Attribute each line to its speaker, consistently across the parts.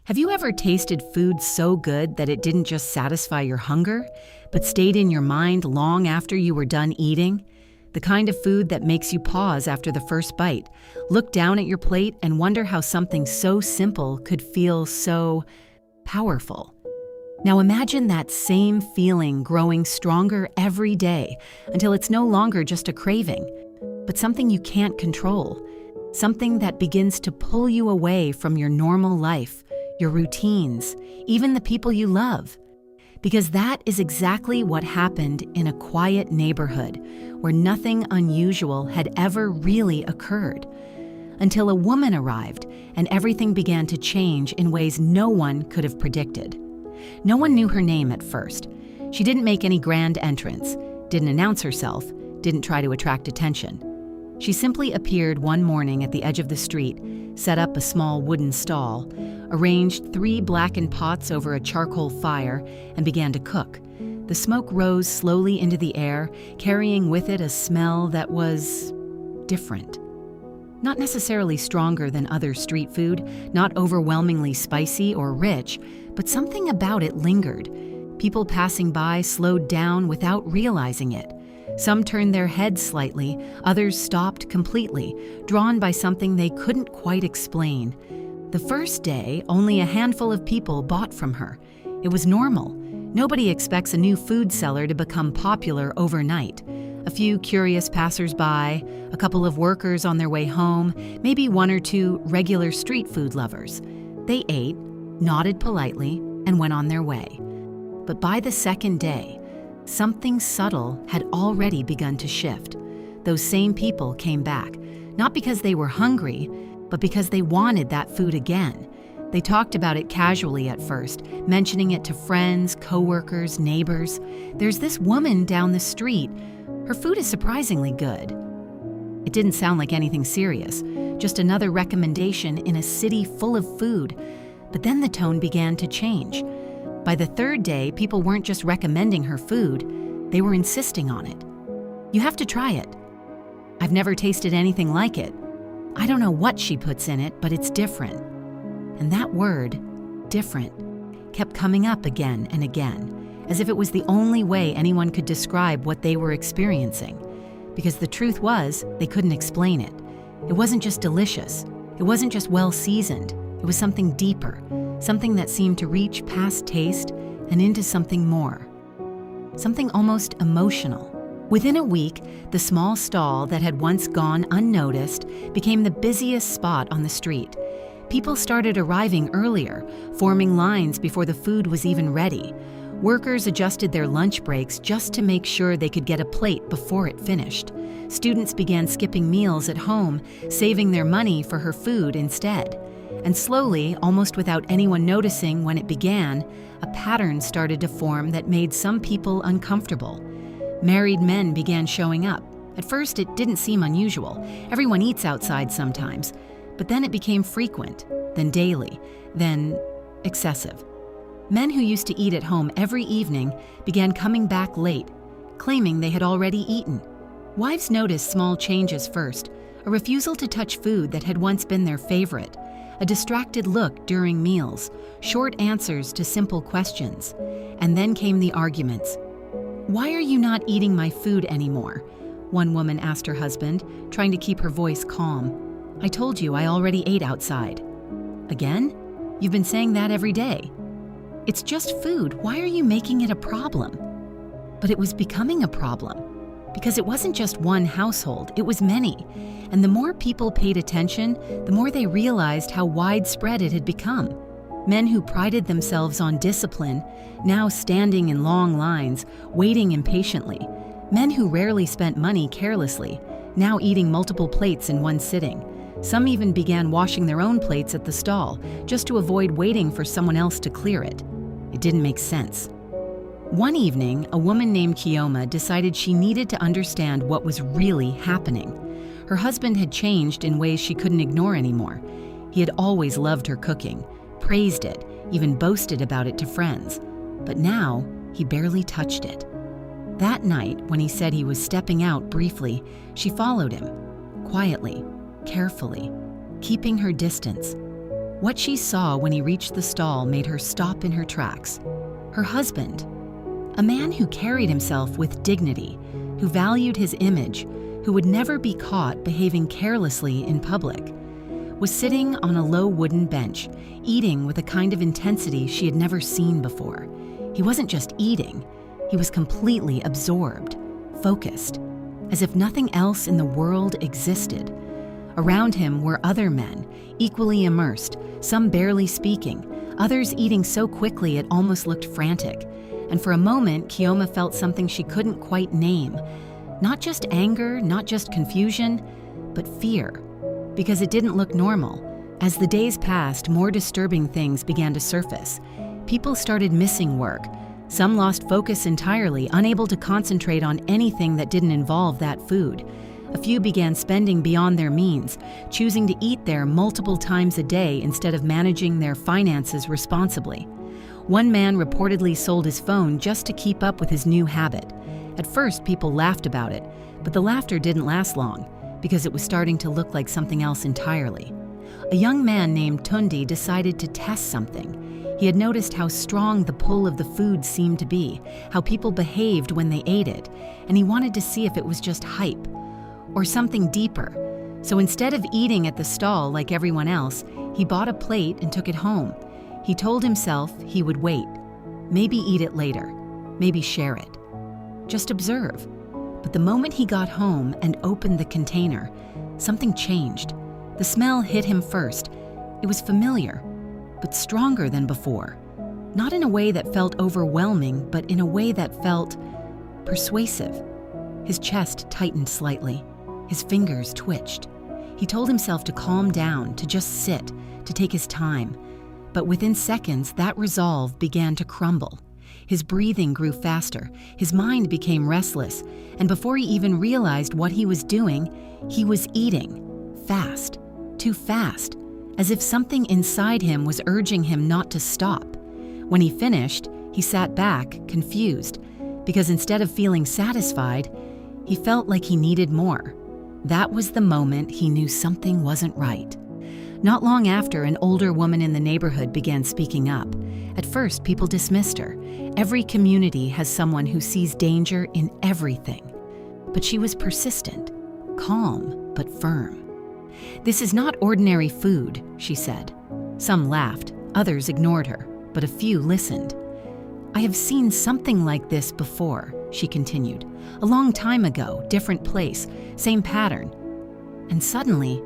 Speaker 1: Have you ever tasted food so good that it didn't just satisfy your hunger, but stayed in your mind long after you were done eating? The kind of food that makes you pause after the first bite, look down at your plate and wonder how something so simple could feel so powerful. Now imagine that same feeling growing stronger every day until it's no longer just a craving, but something you can't control, something that begins to pull you away from your normal life, your routines, even the people you love. Because that is exactly what happened in a quiet neighborhood where nothing unusual had ever really occurred. Until a woman arrived and everything began to change in ways no one could have predicted. No one knew her name at first. She didn't make any grand entrance, didn't announce herself, didn't try to attract attention. She simply appeared one morning at the edge of the street, set up a small wooden stall, arranged 3 blackened pots over a charcoal fire, and began to cook. The smoke rose slowly into the air, carrying with it a smell that was different. Not necessarily stronger than other street food, not overwhelmingly spicy or rich, but something about it lingered. People passing by slowed down without realizing it. Some turned their heads slightly, others stopped completely, drawn by something they couldn't quite explain. The first day, only a handful of people bought from her. It was normal. Nobody expects a new food seller to become popular overnight. A few curious passers-by, a couple of workers on their way home, maybe 1 or 2 regular street food lovers. They ate, nodded politely, and went on their way. But by the second day, something subtle had already begun to shift. Those same people came back, not because they were hungry, but because they wanted that food again. They talked about it casually at first, mentioning it to friends, coworkers, neighbors. There's this woman down the street. Her food is surprisingly good. It didn't sound like anything serious, just another recommendation in a city full of food. But then the tone began to change. By the third day, people weren't just recommending her food, they were insisting on it. You have to try it. I've never tasted anything like it. I don't know what she puts in it, but it's different. And that word, different, kept coming up again and again, as if it was the only way anyone could describe what they were experiencing. Because the truth was, they couldn't explain it. It wasn't just delicious. It wasn't just well-seasoned. It was something deeper, something that seemed to reach past taste and into something more. Something almost emotional. Within a week, the small stall that had once gone unnoticed became the busiest spot on the street. People started arriving earlier, forming lines before the food was even ready. Workers adjusted their lunch breaks just to make sure they could get a plate before it finished. Students began skipping meals at home, saving their money for her food instead. And slowly, almost without anyone noticing when it began, a pattern started to form that made some people uncomfortable. Married men began showing up. At first, it didn't seem unusual. Everyone eats outside sometimes. But then it became frequent, then daily, then excessive. Men who used to eat at home every evening began coming back late, claiming they had already eaten. Wives noticed small changes first, a refusal to touch food that had once been their favorite, a distracted look during meals, short answers to simple questions. And then came the arguments. "Why are you not eating my food anymore?" one woman asked her husband, trying to keep her voice calm. "I told you I already ate outside." "Again? You've been saying that every day." "It's just food. Why are you making it a problem?" But it was becoming a problem. Because it wasn't just one household, it was many. And the more people paid attention, the more they realized how widespread it had become. Men who prided themselves on discipline, now standing in long lines, waiting impatiently. Men who rarely spent money carelessly, now eating multiple plates in one sitting. Some even began washing their own plates at the stall, just to avoid waiting for someone else to clear it. It didn't make sense. One evening, a woman named Kioma decided she needed to understand what was really happening. Her husband had changed in ways she couldn't ignore anymore. He had always loved her cooking, praised it, even boasted about it to friends. But now, he barely touched it. That night, when he said he was stepping out briefly, she followed him, quietly, carefully, keeping her distance. What she saw when he reached the stall made her stop in her tracks. Her husband, a man who carried himself with dignity, who valued his image, who would never be caught behaving carelessly in public, was sitting on a low wooden bench, eating with a kind of intensity she had never seen before. He wasn't just eating, he was completely absorbed, focused, as if nothing else in the world existed. Around him were other men, equally immersed, some barely speaking, others eating so quickly it almost looked frantic. And for a moment, Kioma felt something she couldn't quite name. Not just anger, not just confusion, but fear. Because it didn't look normal. As the days passed, more disturbing things began to surface. People started missing work. Some lost focus entirely, unable to concentrate on anything that didn't involve that food. A few began spending beyond their means, choosing to eat there multiple times a day instead of managing their finances responsibly. One man reportedly sold his phone just to keep up with his new habit. At first, people laughed about it, but the laughter didn't last long, because it was starting to look like something else entirely. A young man named Tundi decided to test something. He had noticed how strong the pull of the food seemed to be, how people behaved when they ate it, and he wanted to see if it was just hype, or something deeper. So instead of eating at the stall like everyone else, he bought a plate and took it home. He told himself he would wait, maybe eat it later, maybe share it. Just observe. But the moment he got home and opened the container, something changed. The smell hit him first. It was familiar, but stronger than before. Not in a way that felt overwhelming, but in a way that felt persuasive. His chest tightened slightly. His fingers twitched. He told himself to calm down, to just sit, to take his time. But within seconds, that resolve began to crumble. His breathing grew faster, his mind became restless, and before he even realized what he was doing, he was eating. Fast. Too fast. As if something inside him was urging him not to stop. When he finished, he sat back, confused, because instead of feeling satisfied, he felt like he needed more. That was the moment he knew something wasn't right. Not long after, an older woman in the neighborhood began speaking up. At first, people dismissed her. Every community has someone who sees danger in everything. But she was persistent, calm, but firm. "This is not ordinary food," she said. Some laughed, others ignored her, but a few listened. "I have seen something like this before," she continued. "A long time ago, different place, same pattern." And suddenly,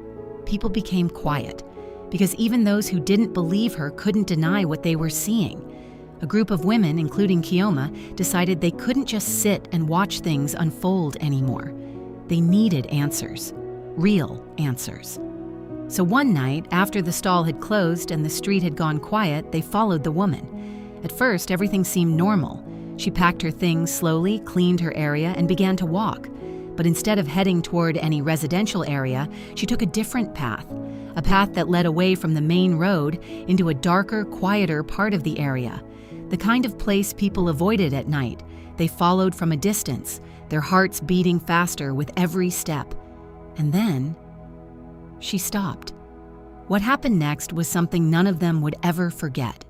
Speaker 1: people became quiet, because even those who didn't believe her couldn't deny what they were seeing. A group of women, including Kioma, decided they couldn't just sit and watch things unfold anymore. They needed answers, real answers. So one night, after the stall had closed and the street had gone quiet, they followed the woman. At first, everything seemed normal. She packed her things slowly, cleaned her area, and began to walk. But instead of heading toward any residential area, she took a different path, a path that led away from the main road into a darker, quieter part of the area, the kind of place people avoided at night. They followed from a distance, their hearts beating faster with every step. And then, she stopped. What happened next was something none of them would ever forget.